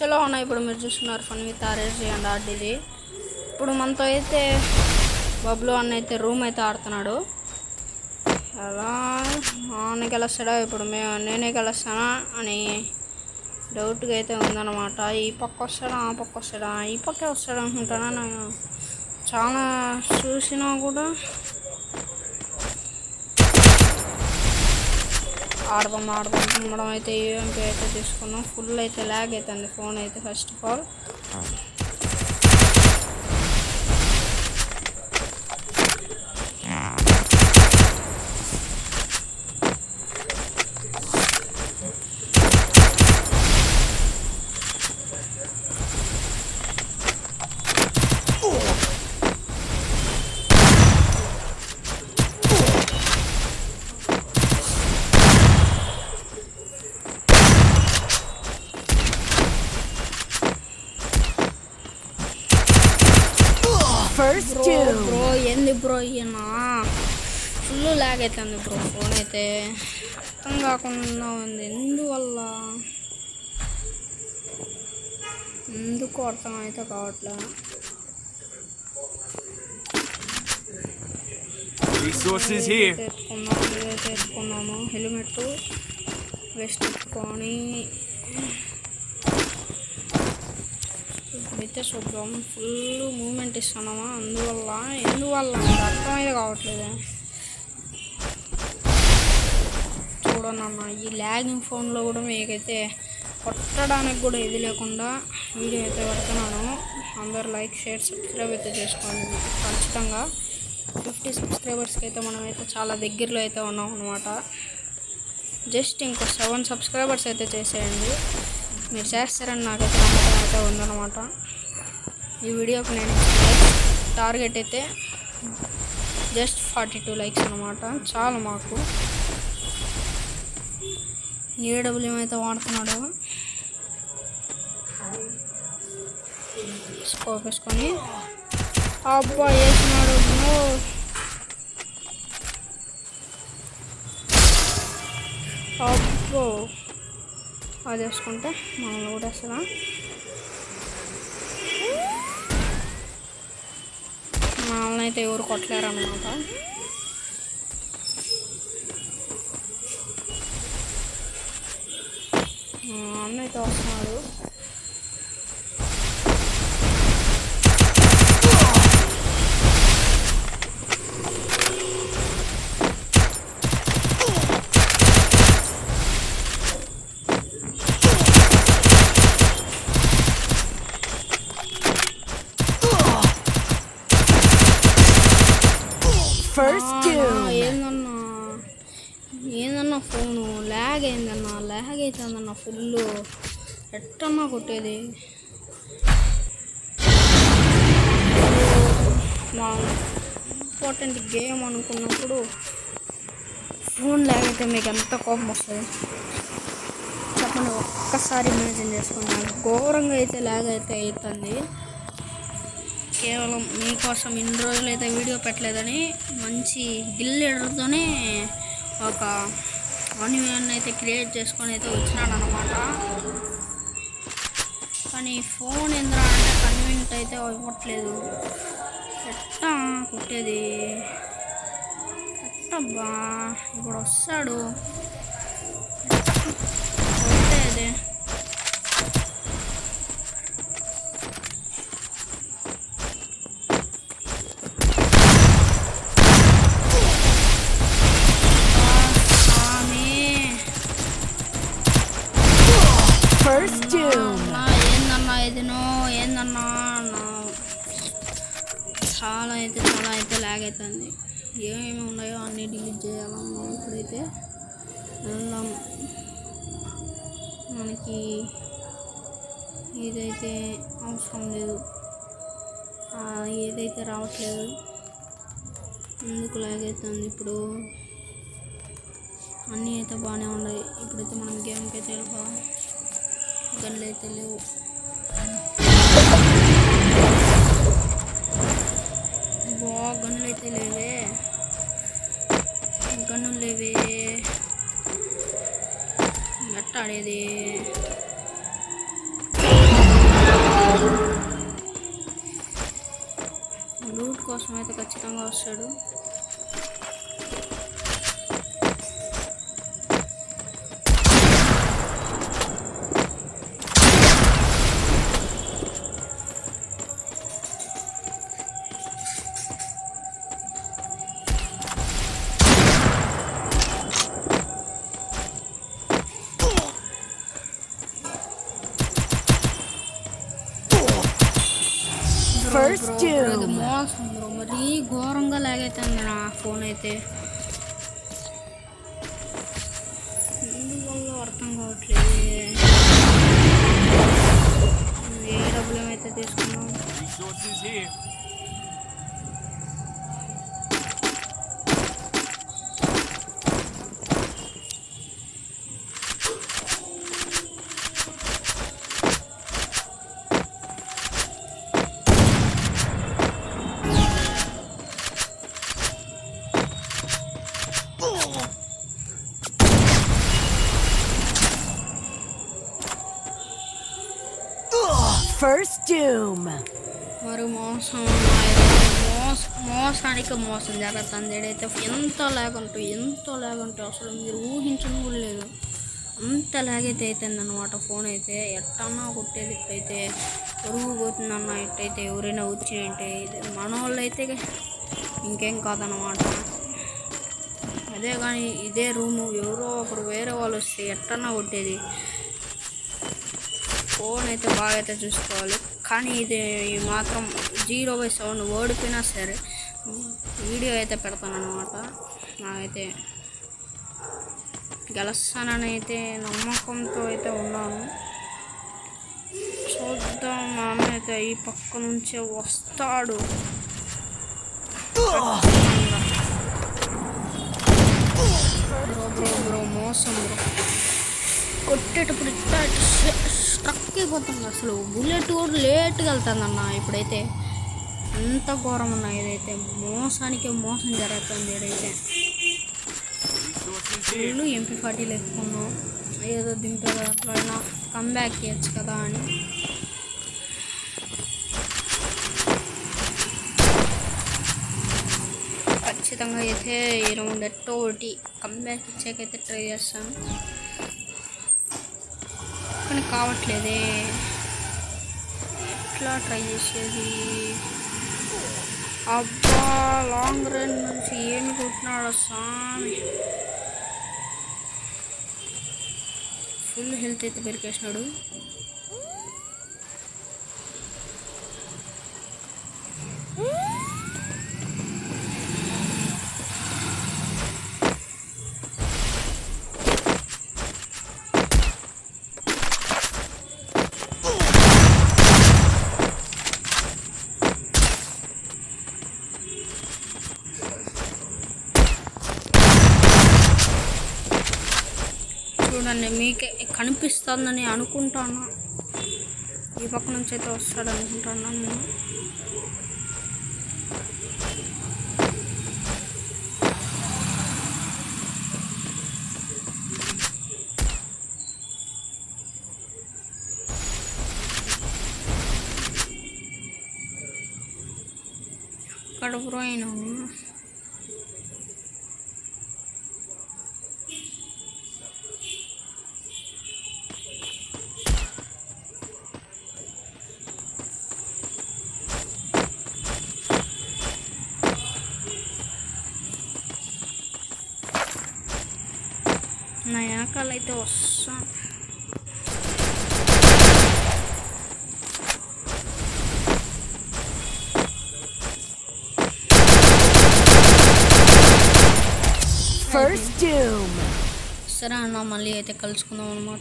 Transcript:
ఎలా ఉన్నాయి ఇప్పుడు మీరు చూస్తున్నారు fun with RSG and RDG. ఇప్పుడు మనతో అయితే బబ్లు అన్న అయితే రూమ్ అయితే ఆడుతున్నాడు. అలా ఆమె గెలుస్తాడా ఇప్పుడు నేనే గెలుస్తానా అని డౌట్గా అయితే ఉందన్నమాట. ఈ పక్క వస్తాడా ఆ పక్క వస్తాడా, ఈ పక్కే వస్తాడు అనుకుంటానా. నేను చాలా చూసినా కూడా ఆడదాం తిమ్మడం అయితే ఈఎంపీ అయితే తీసుకున్నాం. ఫుల్ అయితే ల్యాగ్ అవుతుంది ఫోన్ అయితే. ఫస్ట్ ఆఫ్ ఆల్ బ్రో ఏంది బ్రో ఈయన ఫుల్ ల్యాగ్ అవుతుంది బ్రో. ఫోన్ అయితే అర్థం కాకుండా ఉంది. ఎందుకు అర్థం అయితే కావట్లేదు. తెచ్చుకున్నాము హెల్మెట్ వెస్ట్ ఎత్తుకొని ఇప్పుడైతే చూద్దాం. ఫుల్ మూమెంట్ ఇస్తున్నామా ఎందువల్ల అర్థమైతే కావట్లేదు. చూడండి అన్న, ఈ ల్యాగింగ్ ఫోన్లో కూడా మీకైతే కొట్టడానికి కూడా ఇది లేకుండా వీడియో అయితే పెడుతున్నాను. అందరు లైక్ షేర్ సబ్స్క్రైబ్ అయితే చేసుకోండి ఖచ్చితంగా. 50 సబ్స్క్రైబర్స్కి అయితే మనమైతే చాలా దగ్గరలో అయితే ఉన్నాం అనమాట. జస్ట్ ఇంకో 7 సబ్స్క్రైబర్స్ అయితే చేసేయండి. మీరు చేస్తారని నాకైతే నమ్మకం అయితే ఉందన్నమాట. ఈ వీడియోకి నేను టార్గెట్ అయితే జస్ట్ 42 లైక్స్ అనమాట. చాలు మాకు. ఏడబ్ల్యూఎం అయితే వాడుతున్నాడు. స్కోప్ వేసుకొని అబ్బా వేసినాడు. అబ్బో అది వేసుకుంటే మనం కూడా వేస్తున్నా. మనల్ని అయితే ఎవరు కొట్టలేరు అన్నమాట. అన్న అయితే వస్తున్నాడు. ఏందన్నా ఫోను ల్యాగ్ అయిందన్నా, ల్యాగ్ అవుతుందన్నా ఫుల్. ఎట్టన్నా కొట్టేది. మా ఇంపార్టెంట్ గేమ్ అనుకున్నప్పుడు ఫోన్ ల్యాగ్ అయితే మీకు ఎంత కోపం వస్తుంది చెప్పండి. ఒక్కసారి ఇమాజిన్ చేసుకోండి. ఘోరంగా అయితే ల్యాగ్ అయితే అవుతుంది. కేవలం మీకోసం ఇన్ని రోజులు అయితే వీడియో పెట్టలేదని మంచి గిల్లెడర్తోనే ఒక అన్యూన్ అయితే క్రియేట్ చేసుకొని అయితే వచ్చినాడు అనమాట. కానీ ఫోన్ ఏంద్రా అంటే కన్వీనియంట్ అయితే ఇవ్వట్లేదు. ఎట్టా కొట్టేది ఎట్టబ్బా. ఇప్పుడు వస్తాడు కొట్టేది. ఏందన్నా చాలా అయితే ల్యాగ్ అవుతుంది. ఏమేమి ఉన్నాయో అన్నీ డిలీట్ చేయాలన్నా. ఇప్పుడైతే వెళ్దాం. మనకి ఏదైతే అవసరం లేదు, ఏదైతే రావట్లేదు. ఎందుకు ల్యాగ్ అవుతుంది. ఇప్పుడు అన్నీ అయితే బాగానే ఉన్నాయి. ఇప్పుడైతే మనం గేమ్కి అయితే వెళ్ళిపోవాలి. గన్లు అయితే లేవు. గన్నులు అయితే లేవే. గన్నులు లేవే. ఎట్ట ఆడేది. ఖచ్చితంగా వస్తాడు. ఇది మోసం బ్రో, మరీ ఘోరంగా లాగైతుంది నా ఫోన్ అయితే. ఎందువల్ల అర్థం కావట్లేదు. ఏ డబ్బులు ఏమైతే తీసుకున్నాం. First doom. మరి మోసానికి మోసం జరుగుతుంది. ఏడైతే ఎంతో లేకుంటూ అసలు మీరు ఊహించడం కూడా లేదు. అంత లాగైతే అవుతుందన్నమాట. ఫోన్ అయితే ఎట్టన్నా కొట్టేది. ఇట్టయితే పొరుగు పోతుందన్న. ఇట్టయితే ఎవరైనా వచ్చేయంటే ఇది మన వాళ్ళు అయితే ఇంకేం కాదన్నమాట. అదే కానీ ఇదే రూము ఎవరో ఒకరు వేరే వాళ్ళు వస్తే ఎట్టన్నా కొట్టేది. ఫోన్ అయితే బాగా అయితే చూసుకోవాలి. కానీ ఇది మాత్రం 0/7 ఓడిపోయినా సరే వీడియో అయితే పెడతాను అనమాట. నాకైతే గెలుస్తానని అయితే నమ్మకంతో అయితే ఉన్నాను. చూద్దాం. మా అన్న అయితే ఈ పక్క నుంచే వస్తాడు. బ్రో మోసం బ్రో. కొట్టేటప్పుడు ఇట్లా స్ట్రక్ అయిపోతుంది. అసలు బుల్లెట్ కూడా లేట్గా వెళ్తుందన్న. ఇప్పుడైతే అంత ఘోరం అన్న. ఇదైతే మోసానికి మోసం జరుగుతుంది. ఏదైతే ఫుల్ MP40 ఎత్తుకున్నాం. ఏదో దింపే దాంట్లో అయినా కమ్బ్యాక్ చేయొచ్చు కదా అని. ఖచ్చితంగా అయితే ఈ రౌండ్ ఎట్టో ఒకటి కమ్బ్యాక్ ఇచ్చాకైతే ట్రై చేస్తాను. కానీ కావట్లేదే. ఎట్లా ట్రై చేసేది. అబ్బా లాంగ్ రేంజ్ నుంచి ఏమి కొట్టినాడు స్వామి. ఫుల్ హెల్త్ అయితే పెరికేసినాడు. చూడండి, మీకే కనిపిస్తుందని అనుకుంటాను. ఈ పక్క నుంచి అయితే వస్తాడు అనుకుంటున్నాను నేను. ఇక్కడ పోయినా నా వెనకాల అయితే వస్తా. First doom. సరే అన్న, మళ్ళీ అయితే కలుసుకుందాం అన్నమాట.